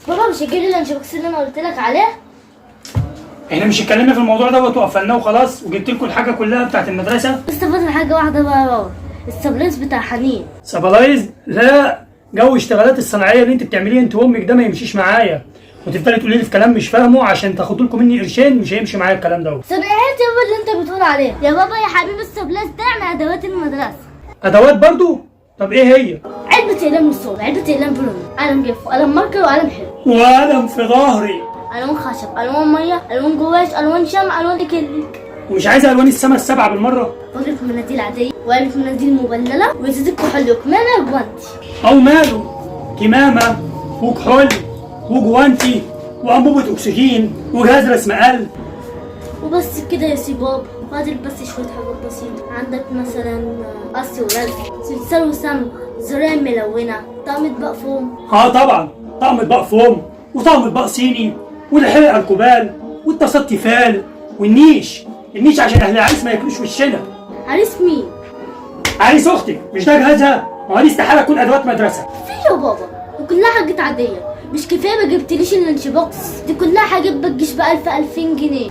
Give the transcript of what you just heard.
بابا مش هتجيب لي اللانش بوكس اللي انا قلت لك عليه؟ احنا مش اتكلمنا في الموضوع دوت وقفلناه وخلاص وجبت لكم الحاجه كلها بتاعت المدرسه. بس فاضل حاجه واحده بقى يا بابا، السبلايز بتاع حنين. سبلايز؟ لا، جو اشتغالات الصناعيه اللي انت بتعمليه انت وامك ده ما يمشيش معايا، وتفضلي تقولي لي في كلام مش فاهمه عشان تاخدوا لكم مني قرشين، مش هيمشي معايا الكلام دوت. صناعيات يا بابا اللي انت بتقول عليه يا بابا يا حبيبي، السبلايز ده من ادوات المدرسه. ادوات برضو؟ طب ايه هي؟ علبه اقلام للصوت، علبه اقلام بلون، قلم جاف وقلم ماركر وقلم حلو وقلم في ظهري، الوان خشب، الوان ميه، الوان جواش، الوان شمع، الوان اكليك. ومش عايزه الوان السما السبعه بالمره؟ وعلبه مناديل عاديه وعلبه مناديل مبلله وازازه كحول وكمامه وجوانتي. او ماله، كمامه وكحول وجوانتي وانبوبه اكسجين وجهاز رسم قلب. وبس كده يا سي بابا، فاضل بس شويه حاجات بسيطه. عندك مثلا قص ولزق، سلسال وصمغ، زراير ملونه، طقم اطباق فوم. اه طبعا، طقم اطباق فوم وطقم اطباق صيني والحلق الكوبال والطاسات تيفال والنيش عشان اهل العريس ما ياكلوش وشنا. عريس مين؟ عريس اختك، مش ده جهازها؟ ما هو دي استحاله تكون ادوات مدرسه. في يا بابا وكلها حاجات عاديه، مش كفايه ما جبتليش اللانش بوكس؟ دي كلها حاجات بتجيش ب1000 2000 جنيه.